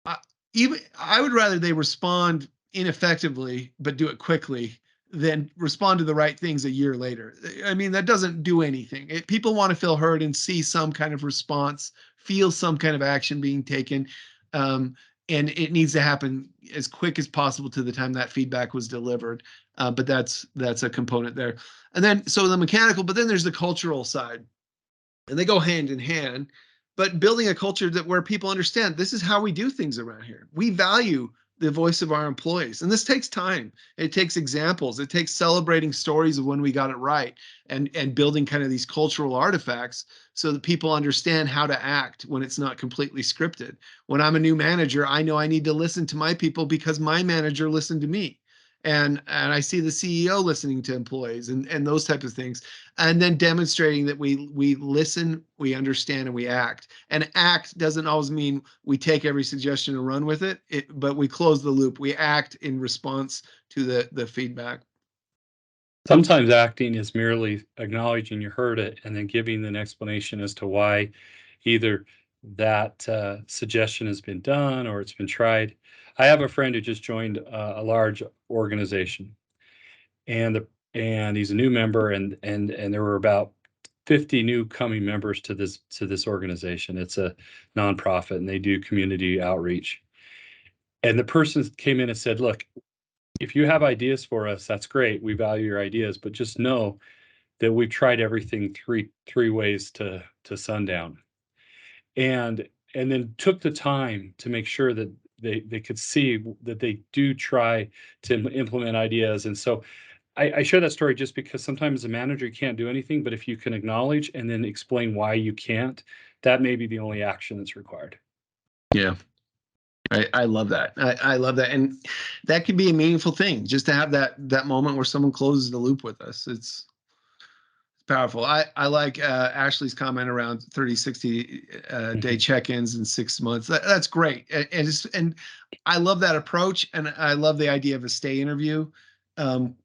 I, even I would rather they respond ineffectively but do it quickly than respond to the right things a year later. I mean, that doesn't do anything. People want to feel heard and see some kind of response, feel some kind of action being taken. Um, and it needs to happen as quick as possible to the time that feedback was delivered. But that's a component there. And then so the mechanical, but then there's the cultural side, and they go hand in hand. But building a culture that where people understand this is how we do things around here. We value the voice of our employees, and this takes time. It takes examples. It takes celebrating stories of when we got it right, and building kind of these cultural artifacts so that people understand how to act when it's not completely scripted. When I'm a new manager, I know I need to listen to my people because my manager listened to me. And I see the CEO listening to employees and those types of things, and then demonstrating that we listen, we understand, and we act. And act doesn't always mean we take every suggestion and run with it, but we close the loop. We act in response to the feedback. Sometimes acting is merely acknowledging you heard it and then giving an explanation as to why either that suggestion has been done or it's been tried. I have a friend who just joined a large organization, and he's a new member, and there were about 50 new coming members to this organization. It's a nonprofit, and they do community outreach. And the person came in and said, "Look, if you have ideas for us, that's great. We value your ideas, but just know that we've tried everything three ways to sundown." And then took the time to make sure that they could see that they do try to implement ideas. And so I share that story just because sometimes as a manager, you can't do anything, but if you can acknowledge and then explain why you can't, that may be the only action that's required. Yeah. I love that. I love that. And that can be a meaningful thing, just to have that moment where someone closes the loop with us. It's powerful. I like Ashley's comment around 30, 60 day Mhm. check-ins in 6 months. That's great. And I love that approach. And I love the idea of a stay interview. Um,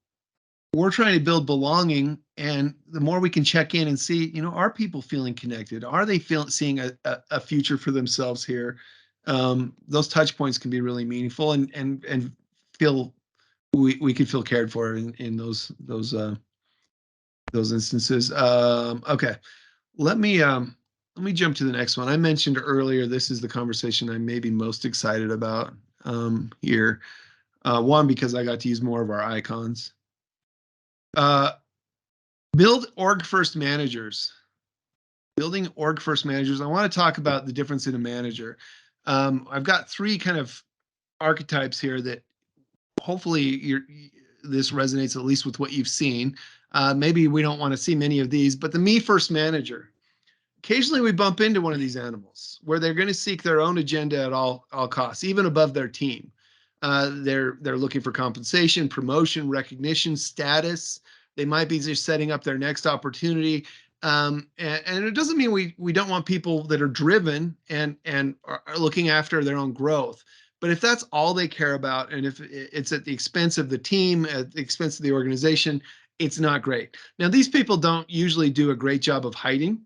we're trying to build belonging, and the more we can check in and see, are people feeling connected? Are they seeing a future for themselves here? Those touch points can be really meaningful, and feel we can feel cared for in those instances. Okay, let me jump to the next one. I mentioned earlier this is the conversation I'm maybe most excited about here. One, because I got to use more of our icons. Uh, build org first managers. Building org first managers. I want to talk about the difference in a manager. I've got three kind of archetypes here that hopefully this resonates at least with what you've seen. Maybe we don't want to see many of these, but the me first manager. Occasionally we bump into one of these animals where they're going to seek their own agenda at all costs, even above their team. They're looking for compensation, promotion, recognition, status. They might be just setting up their next opportunity. And it doesn't mean we don't want people that are driven and are looking after their own growth. But if that's all they care about, and if it's at the expense of the team, at the expense of the organization, it's not great. Now, these people don't usually do a great job of hiding.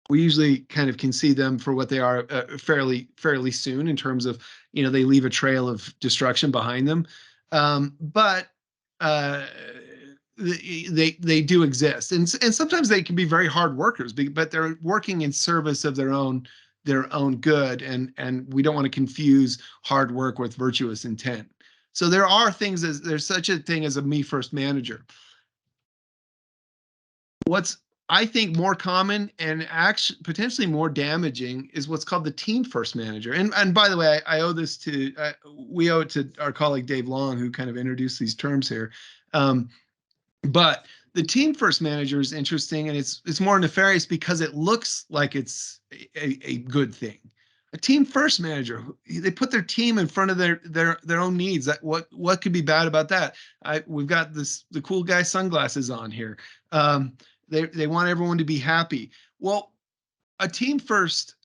We usually kind of can see them for what they are fairly soon, in terms of, they leave a trail of destruction behind them. But they do exist, and sometimes they can be very hard workers, but they're working in service of their own good, and we don't want to confuse hard work with virtuous intent. So there's such a thing as a me first manager. What's, I think, more common and actually potentially more damaging is what's called the team first manager. And by the way, I owe this to we owe it to our colleague Dave Long, who kind of introduced these terms here. But the team first manager is interesting, and it's more nefarious because it looks like it's a good thing. A team first manager, they put their team in front of their own needs. That what could be bad about that? We've got the cool guy sunglasses on here. They want everyone to be happy. Well, a team first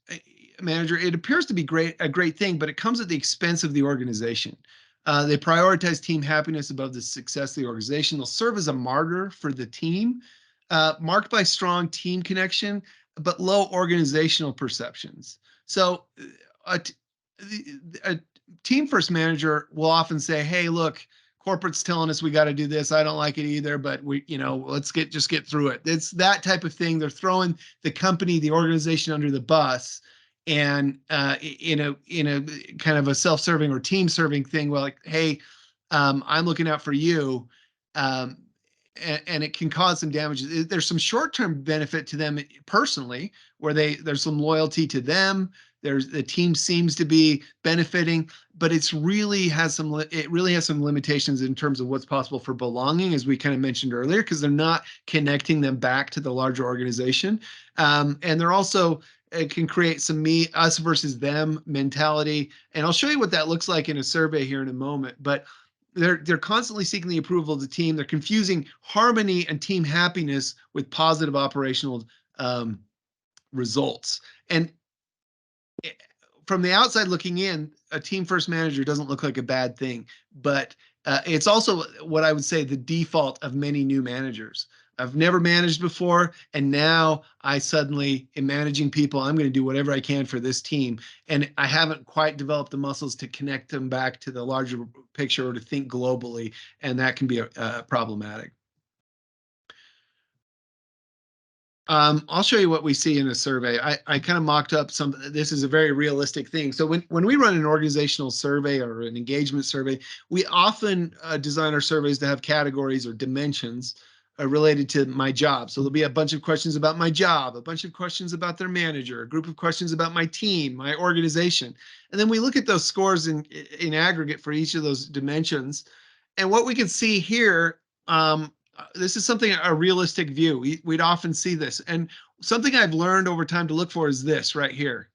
manager, it appears to be a great thing, but it comes at the expense of the organization. They prioritize team happiness above the success of the organization. They'll serve as a martyr for the team, marked by strong team connection, but low organizational perceptions. So a team first manager will often say, "Hey, look, corporate's telling us we got to do this. I don't like it either, but let's just get through it." It's that type of thing. They're throwing the company, the organization under the bus and in a kind of a self-serving or team-serving thing, well, like, hey, I'm looking out for you, um, and it can cause some damage. There's some short-term benefit to them personally, where there's some loyalty to them. There's the team seems to be benefiting, but it really has some limitations in terms of what's possible for belonging, as we kind of mentioned earlier, because they're not connecting them back to the larger organization, and they're also, it can create some me us versus them mentality, and I'll show you what that looks like in a survey here in a moment. But they're constantly seeking the approval of the team. They're confusing harmony and team happiness with positive operational um, results. And from the outside looking in, a team first manager doesn't look like a bad thing, but it's also what I would say the default of many new managers. I've never managed before, and now I suddenly am managing people. I'm going to do whatever I can for this team, and I haven't quite developed the muscles to connect them back to the larger picture or to think globally, and that can be problematic. I'll show you what we see in a survey. I kind of mocked up some, this is a very realistic thing. So when we run an organizational survey or an engagement survey, we often design our surveys to have categories or dimensions related to my job. So there'll be a bunch of questions about my job, a bunch of questions about their manager, a group of questions about my team, my organization. And then we look at those scores in aggregate for each of those dimensions. And what we can see here, this is something, a realistic view. We'd often see this. And something I've learned over time to look for is this right here: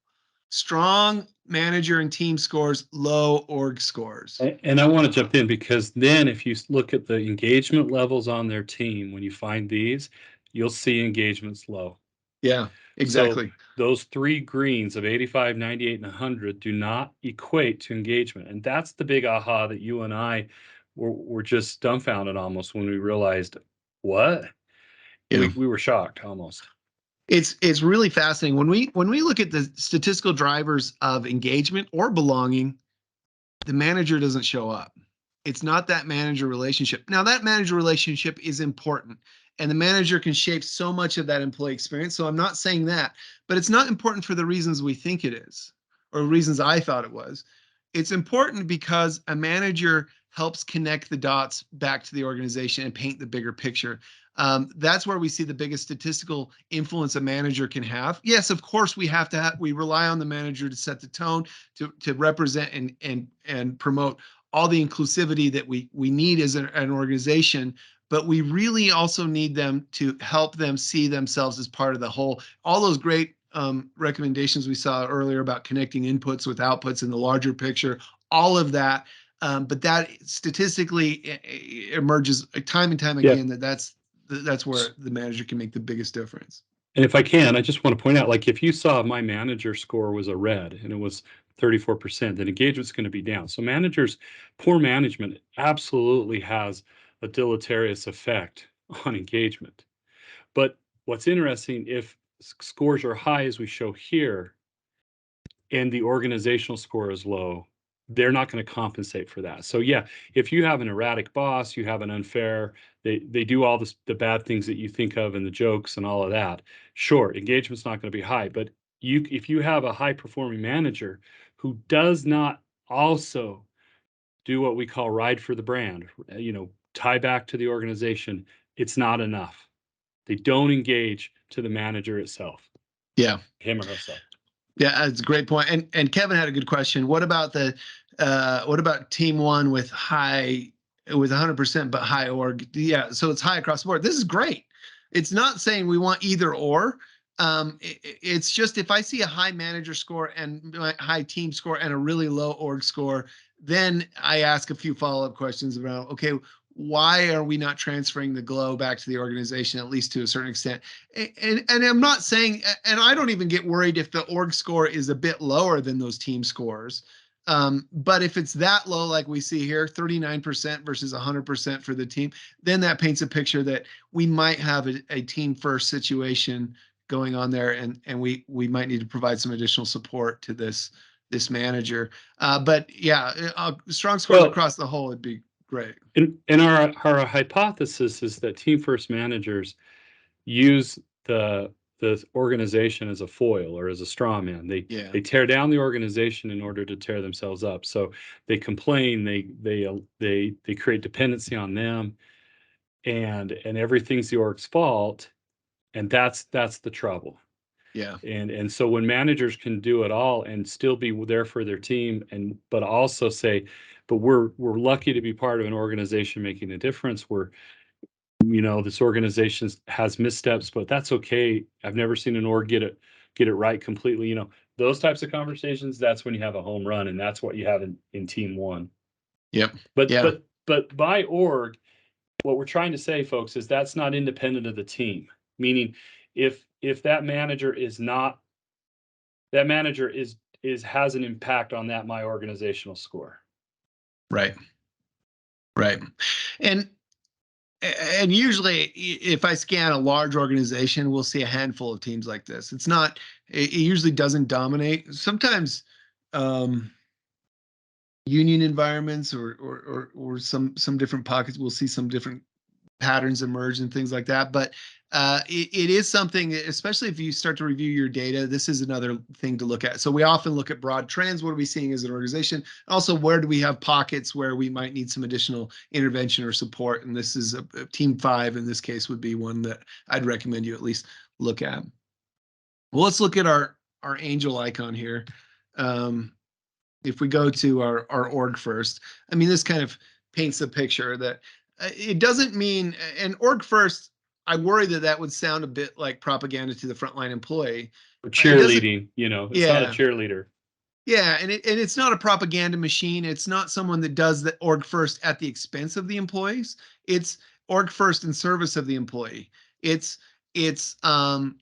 strong manager and team scores, low org scores. And I want to jump in, because then if you look at the engagement levels on their team, when you find these, you'll see engagement's low. Yeah, So exactly. those three greens of 85, 98, and 100 do not equate to engagement. And that's the big aha that you and I were just dumbfounded almost when we realized what? Yeah. We were shocked almost. It's really fascinating when we look at the statistical drivers of engagement or belonging, the manager doesn't show up. It's not that manager relationship. Now, that manager relationship is important, and the manager can shape so much of that employee experience. So I'm not saying that, but it's not important for the reasons we think it is, or reasons I thought it was. It's important because a manager helps connect the dots back to the organization and paint the bigger picture. That's where we see the biggest statistical influence a manager can have. Yes, of course, we rely on the manager to set the tone, to represent and promote all the inclusivity that we need as an organization, but we really also need them to help them see themselves as part of the whole. All those great recommendations we saw earlier about connecting inputs with outputs in the larger picture, all of that. But that statistically emerges time and time Yeah. again that's where the manager can make the biggest difference. And if I can, I just want to point out, like, if you saw my manager score was a red and it was 34%, then engagement's going to be down. So poor management absolutely has a deleterious effect on engagement. But what's interesting, if scores are high, as we show here, and the organizational score is low, they're not going to compensate for that. So yeah, if you have an erratic boss, you have an unfair, they do all the bad things that you think of and the jokes and all of that. Sure, engagement's not going to be high, but if you have a high performing manager who does not also do what we call ride for the brand, tie back to the organization, it's not enough. They don't engage to the manager itself, Yeah. him or herself. Yeah, that's a great point. And Kevin had a good question. What about team one with 100% but high org? Yeah, so it's high across the board. This is great. It's not saying we want either or. It's just if I see a high manager score and high team score and a really low org score, then I ask a few follow-up questions about, okay, why are we not transferring the glow back to the organization, at least to a certain extent? And I'm not saying, and I don't even get worried if the org score is a bit lower than those team scores. But if it's that low, like we see here, 39% versus 100% for the team, then that paints a picture that we might have a team first situation going on there, and we might need to provide some additional support to this manager. But yeah, strong scores Well, across the whole would be great. and our hypothesis is that team first managers use the the organization as a foil or as a straw man. Yeah. They tear down the organization in order to tear themselves up. So they complain, they create dependency on them, and everything's the org's fault, and that's the trouble. Yeah. And so when managers can do it all and still be there for their team, and but also say, but we're lucky to be part of an organization making a difference. This organization has missteps, but that's okay. I've never seen an org get it right completely. Those types of conversations, that's when you have a home run, and that's what you have in team one. Yep. But Yeah. but by org, what we're trying to say, folks, is that's not independent of the team. Meaning, if that manager is not, that manager is has an impact on that my organizational score. Right. Right. And and usually if I scan a large organization, we'll see a handful of teams like this. It usually doesn't dominate. Sometimes union environments or some different pockets, we'll see some different patterns emerge and things like that. But it is something, especially if you start to review your data, this is another thing to look at. So we often look at broad trends. What are we seeing as an organization? Also, where do we have pockets where we might need some additional intervention or support? And this is a team 5 in this case would be one that I'd recommend you at least look at. Well, let's look at our angel icon here. If we go to our org first, I mean, this kind of paints a picture that it doesn't mean an org first. I worry that would sound a bit like propaganda to the frontline employee. Or It doesn't. cheerleading, it's not a Yeah. cheerleader. Yeah, and it's not a propaganda machine. It's not someone that does the org first at the expense of the employees. It's org first in service of the employee. It's I'm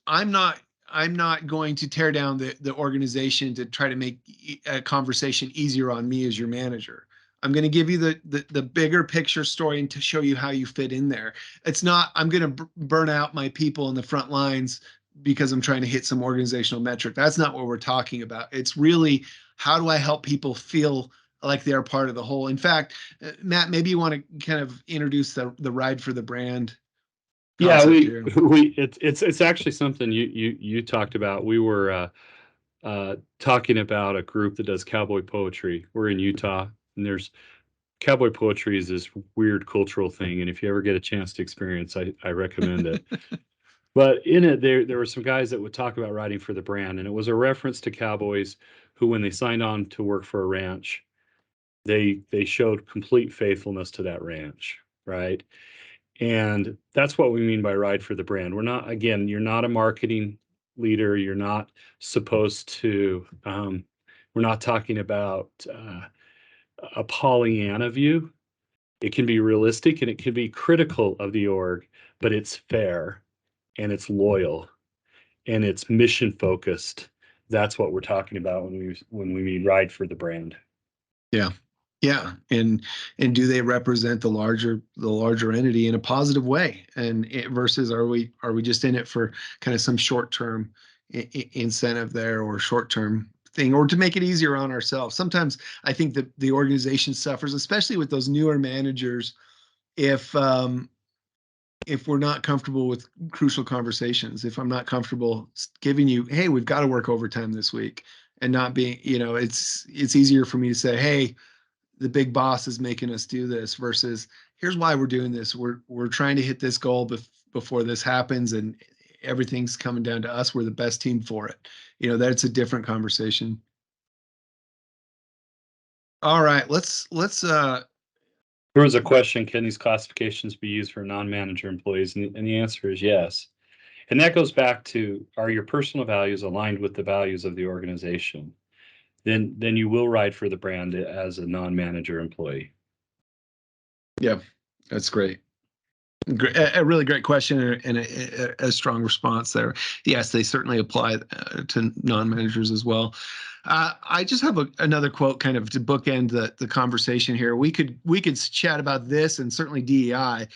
not I'm not going to tear down the organization to try to make a conversation easier on me as your manager. I'm going to give you the bigger picture story and to show you how you fit in there. It's not I'm going to burn out my people in the front lines because I'm trying to hit some organizational metric. That's not what we're talking about. It's really how do I help people feel like they're part of the whole. In fact, Matt, maybe you want to kind of introduce the ride for the brand Yeah, concept we here. we it's actually something you talked about. We were talking about a group that does cowboy poetry. We're in Utah, and there's cowboy poetry is this weird cultural thing, and if you ever get a chance to experience, I recommend it. But in it, there were some guys that would talk about writing for the brand, and it was a reference to cowboys who, when they signed on to work for a ranch, they showed complete faithfulness to that ranch, right? And that's what we mean by ride for the brand. We're not, again, you're not a marketing leader. You're not supposed to, we're not talking about a Pollyanna view. It can be realistic and it can be critical of the org, but it's fair and it's loyal and it's mission focused. That's what we're talking about when we mean ride for the brand. Yeah. Yeah. And do they represent the larger entity in a positive way? And versus are we just in it for kind of some short-term incentive there or short-term thing or to make it easier on ourselves? Sometimes I think that the organization suffers, especially with those newer managers, if if we're not comfortable with crucial conversations, if I'm not comfortable giving you, hey, we've got to work overtime this week and not being, it's easier for me to say, hey, the big boss is making us do this versus here's why we're doing this. We're trying to hit this goal before this happens and everything's coming down to us. We're the best team for it. That's a different conversation. All right, let's There was a question, can these classifications be used for non-manager employees? And the answer is yes. And that goes back to, are your personal values aligned with the values of the organization? Then you will ride for the brand as a non-manager employee. yeah, that's great. A really great question and a strong response there. Yes, they certainly apply to non-managers as well. I just have another quote kind of to bookend the conversation here. We could chat about this and certainly DEI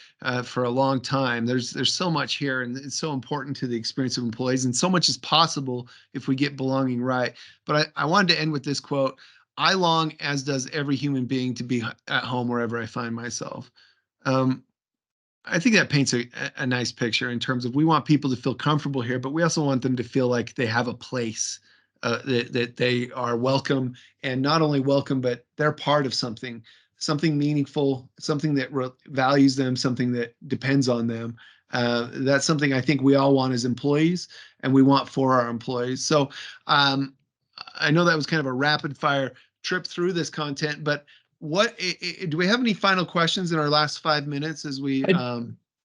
for a long time. There's so much here, and it's so important to the experience of employees, and so much is possible if we get belonging right. But I wanted to end with this quote. I long, as does every human being, to be at home wherever I find myself. Um, I think that paints a nice picture in terms of we want people to feel comfortable here, but we also want them to feel like they have a place, that they are welcome, and not only welcome, but they're part of something, something meaningful, something that values them, something that depends on them. That's something I think we all want as employees, and we want for our employees. So um, I know that was kind of a rapid fire trip through this content, but do we have any final questions in our last 5 minutes as we I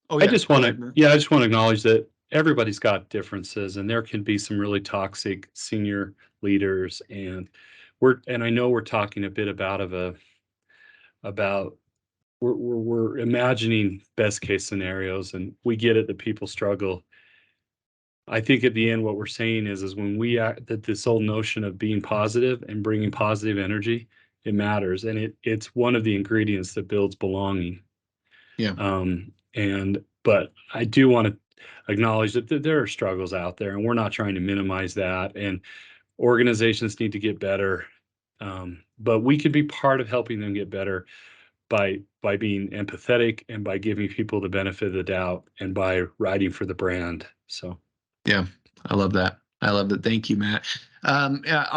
oh I yeah, just go want to, ahead, man. yeah, I just want to acknowledge that everybody's got differences, and there can be some really toxic senior leaders, and and I know we're talking a bit about we're imagining best case scenarios, and we get it that people struggle. I think at the end, what we're saying is when we act, that this whole notion of being positive and bringing positive energy, it matters, and it's one of the ingredients that builds belonging. Yeah. And but I do want to acknowledge that there are struggles out there, and we're not trying to minimize that. And organizations need to get better, but we could be part of helping them get better by being empathetic and by giving people the benefit of the doubt and by writing for the brand. So. Yeah, I love that. I love that. Thank you, Matt. Yeah,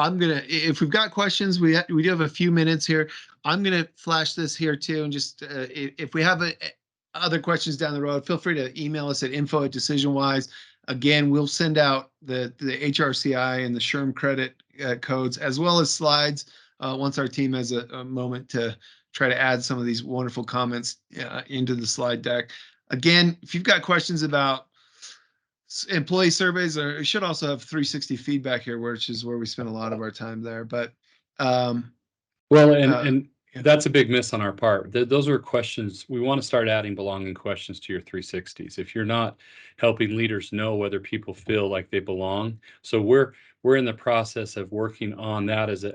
if we've got questions, we do have a few minutes here. I'm gonna flash this here too, and just if we have other questions down the road, feel free to email us at info@DecisionWise. Again, we'll send out the HRCI and the SHRM credit codes as well as slides once our team has a moment to try to add some of these wonderful comments into the slide deck. Again, if you've got questions about employee surveys, or it should also have 360 feedback here, which is where we spend a lot of our time there. But um, Well, uh, and that's a big miss on our part. Those are questions we want to start adding belonging questions to your 360s. If you're not helping leaders know whether people feel like they belong, so we're in the process of working on that as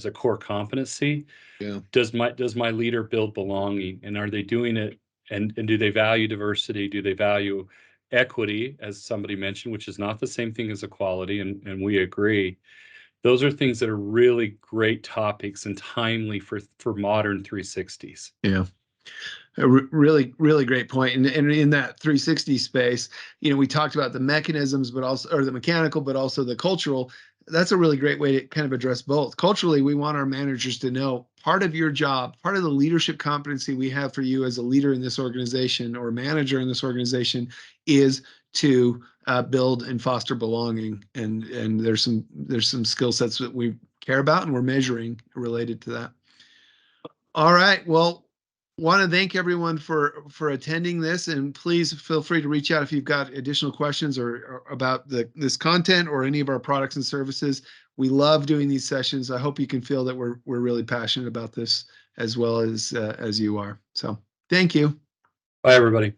a core competency. yeah, Does my leader build belonging, and are they doing it? And do they value diversity? Do they value equity, as somebody mentioned, which is not the same thing as equality, and we agree. Those are things that are really great topics and timely for modern 360s. yeah. Really, really great point. And in that 360 space, we talked about the mechanisms, but also, or the mechanical, but also the cultural. That's a really great way to kind of address both. Culturally, we want our managers to know part of your job, part of the leadership competency we have for you as a leader in this organization or manager in this organization is to build and foster belonging. And there's some skill sets that we care about and we're measuring related to that. All right. Well, want to thank everyone for attending this, and please feel free to reach out if you've got additional questions or about this content or any of our products and services. We love doing these sessions. I hope you can feel that we're really passionate about this as well as you are. So thank you. Bye, everybody.